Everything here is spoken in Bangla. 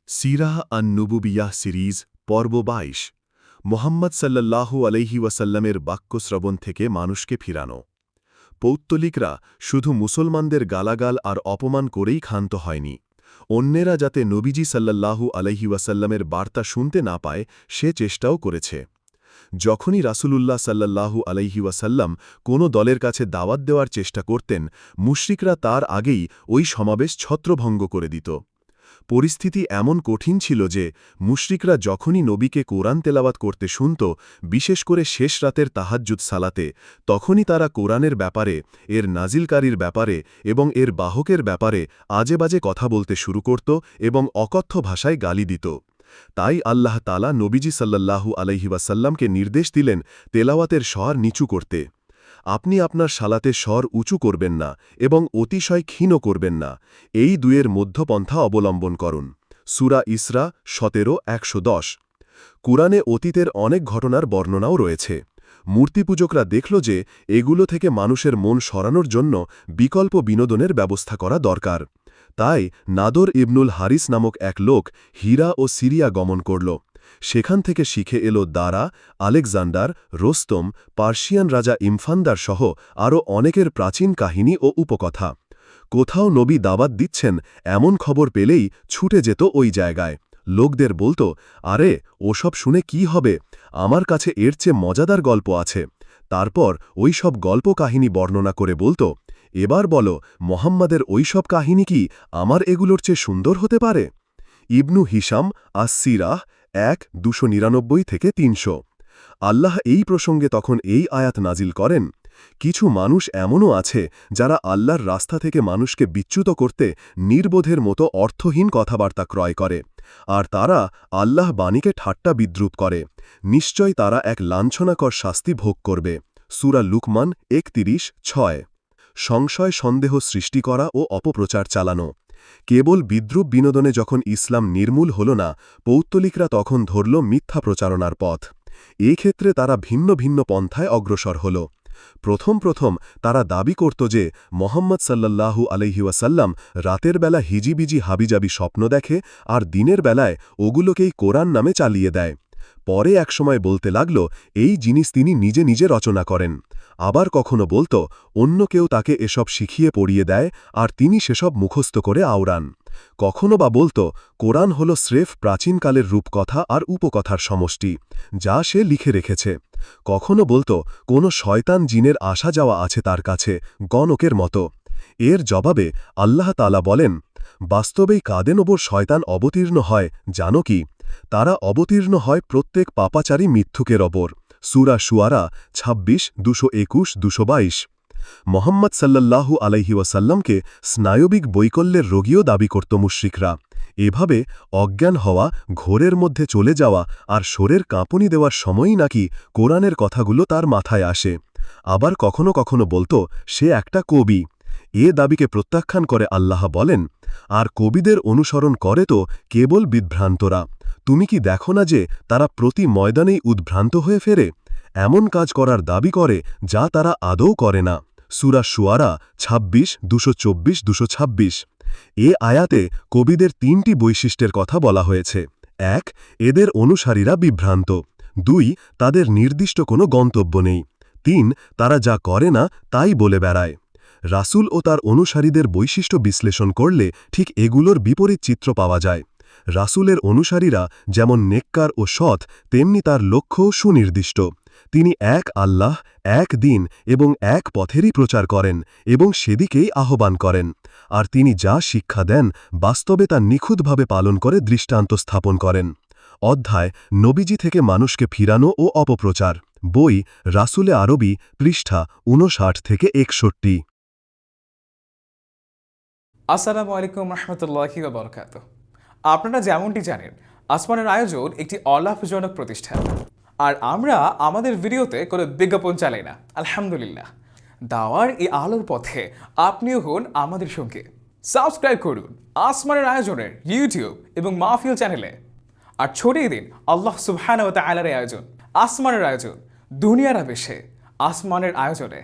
সিরাহ আন-নুবুবিয়াহ সিরিজ পর্ব ২২ মোহাম্মদ সাল্লাল্লাহু আলাইহি ওয়াসাল্লামের বাক্য শ্রবণ থেকে মানুষকে ফিরানো। পৌত্তলিকরা শুধু মুসলমানদের গালাগাল আর অপমান করেই ক্ষান্ত হয়নি, অন্যেরা যাতে নবীজি সাল্লাল্লাহু আলাইহি ওয়াসাল্লামের বার্তা শুনতে না পায় সে চেষ্টাও করেছে। যখনই রাসূলুল্লাহ সাল্লাল্লাহু আলাইহি ওয়াসাল্লাম কোনো দলের কাছে দাওয়াত দেওয়ার চেষ্টা করতেন, মুশরিকরা তার আগেই ওই সমাবেশ ছত্রভঙ্গ করে দিত। পরিস্থিতি এমন কঠিন ছিল যে মুশরিকরা যখনই নবীকে কোরআন তেলাওয়াত করতে শুনত, বিশেষ করে শেষ রাতের তাহাজ্জুদ সালাতে, তখনই তারা কোরআনের ব্যাপারে, এর নাজিলকারীর ব্যাপারে এবং এর বাহকের ব্যাপারে আজেবাজে কথা বলতে শুরু করত এবং অকথ্য ভাষায় গালি দিত। তাই আল্লাহ তাআলা নবীজি সাল্লাল্লাহু আলাইহি ওয়াসাল্লামকে নির্দেশ দিলেন তেলাওয়াতের স্বর নিচু করতে। আপনি আপনার সালাতে স্বর উঁচু করবেন না এবং অতিশয় ক্ষীণ করবেন না, এই দুয়ের মধ্যপন্থা অবলম্বন করুন। সূরা ইসরা ১৭:১১০। কুরআনে অতীতের অনেক ঘটনার বর্ণনাও রয়েছে। মূর্তিপূজকরা দেখল যে এগুলো থেকে মানুষের মন সরানোর জন্য বিকল্প বিনোদনের ব্যবস্থা করা দরকার। তাই নাদর ইবনুল হারিস নামক এক লোক হীরা ও সিরিয়া গমন করল। সেখান থেকে শিখে এলো দারা, আলেকজান্ডার, রোস্তম, পার্সিয়ান রাজা ইমফান্দার সহ আরও অনেকের প্রাচীন কাহিনী ও উপকথা। কোথাও নবী দাওয়াত দিচ্ছেন এমন খবর পেলেই ছুটে যেত ওই জায়গায়। লোকদের বলতো, আরে ওসব শুনে কি হবে, আমার কাছে এর চেয়ে মজাদার গল্প আছে। তারপর ওই সব গল্প কাহিনী বর্ণনা করে বলতো, এবার বলো মোহাম্মদের ওইসব কাহিনী কি আমার এগুলোর চেয়ে সুন্দর হতে পারে? ইবনু হিশাম আস-সিরাহ ১:২৯৯-৩০০। আল্লাহ এই প্রসঙ্গে তখন এই আয়াত নাজিল করেন, কিছু মানুষ এমনও আছে যারা আল্লাহর রাস্তা থেকে মানুষকে বিচ্যুত করতে নির্বোধের মতো অর্থহীন কথাবার্তা ক্রয় করে, আর তারা আল্লাহ বাণীকে ঠাট্টা বিদ্রুপ করে। নিশ্চয় তারা এক লাঞ্ছনাকর শাস্তি ভোগ করবে। সূরা লুকমান ৩১:৬। সংশয় সন্দেহ সৃষ্টি করা ও অপপ্রচার চালানো। কেবল বিদ্রুপ বিনোদনে যখন ইসলাম নির্মূল হল না, পৌত্তলিকরা তখন ধরল মিথ্যা প্রচারণার পথ। এক্ষেত্রে তারা ভিন্ন ভিন্ন পন্থায় অগ্রসর হল। প্রথম তারা দাবি করত যে মোহাম্মদ সাল্লাল্লাহু আলাইহি ওয়াসাল্লাম রাতের বেলা হিজিবিজি হাবিজাবি স্বপ্ন দেখে আর দিনের বেলায় ওগুলোকেই কোরআন নামে চালিয়ে দেয়। পরে একসময় বলতে লাগল এই জিনিস তিনি নিজে নিজে রচনা করেন। আবার কখনো বলতো অন্য কেউ তাকে এসব শিখিয়ে পড়িয়ে দেয় আর তিনি সেসব মুখস্থ করে আওড়ান। কখনো বা বলতো কোরআন হল স্রেফ প্রাচীনকালের রূপকথা আর উপকথার সমষ্টি, যা সে লিখে রেখেছে। কখনো বলতো কোনো শয়তান জিনের আসা যাওয়া আছে তার কাছে, গণকের মতো। এর জবাবে আল্লাহ তাআলা বলেন, বাস্তবেই কাদের ওপর শয়তান অবতীর্ণ হয় জানো কি? তারা অবতীর্ণ হয় প্রত্যেক পাপাচারী মিথ্যুকের ওপর। সূরা শুআরা ২৬:২২-২২। মোহাম্মদ সাল্লাল্লাহু আলাইহি ওয়াসাল্লামকে স্নায়বিক বৈকল্যের রোগীও দাবি করত মুশরিকরা। এভাবে অজ্ঞান হওয়া, ঘোরের মধ্যে চলে যাওয়া আর শরীর কাঁপুনি দেওয়ার সময়ই নাকি কোরআনের কথাগুলো তার মাথায় আসে। আবার কখনো কখনো বলতো সে একটা কবি। এ দাবিকে প্রত্যাখ্যান করে আল্লাহ বলেন, আর কবিদের অনুসরণ করে তো কেবল বিভ্রান্তরা। তুমি কি দেখো না যে তারা প্রতি ময়দানেই উদ্ভ্রান্ত হয়ে ফেরে? এমন কাজ করার দাবি করে যা তারা আদৌ করে না। সূরা শুআরা ২৬:২24-২২। এ আয়াতে কবিদের ৩টি বৈশিষ্ট্যের কথা বলা হয়েছে। ১. এদের অনুসারীরা বিভ্রান্ত। ২. তাদের নির্দিষ্ট কোনো গন্তব্য নেই। ৩. তারা যা করে না তাই বলে বেড়ায়। রাসূল ও তার অনুসারীদের বৈশিষ্ট্য বিশ্লেষণ করলে ঠিক এগুলোর বিপরীত চিত্র পাওয়া যায়। রাসূলের অনুসারীরা যেমন নেককার ও সৎ, তেমনি তার লক্ষ্যও সুনির্দিষ্ট। তিনি এক আল্লাহ, এক দিন এবং এক পথেরই প্রচার করেন এবং সেদিকেই আহ্বান করেন। আর তিনি যা শিক্ষা দেন বাস্তবে তা নিখুঁতভাবে পালন করে দৃষ্টান্ত স্থাপন করেন। অধ্যায় নবীজি থেকে মানুষকে ফিরানো ও অপপ্রচার। বই রাসূলে আরবি, পৃষ্ঠা ৫৯-৬১। আসসালামু আলাইকুম রহমতুল্লাহি ওয়া বারাকাতুহু। আপনারা যেমনটি জানেন, আসমানের আয়োজন একটি অলাভজনক প্রতিষ্ঠান, আর আমরা আমাদের ভিডিওতে কোনো বিজ্ঞাপন চালাই না। আলহামদুলিল্লাহ, দাওয়ার এই আলোর পথে আপনিও হন আমাদের সঙ্গে। সাবস্ক্রাইব করুন আসমানের আয়োজনের ইউটিউব এবং মাহফিল চ্যানেলে, আর ছড়িয়ে দিন আল্লাহ সুবহানাহু ওয়া তাআলার আয়োজন, আসমানের আয়োজন, দুনিয়ার আবেশে আসমানের আয়োজনে।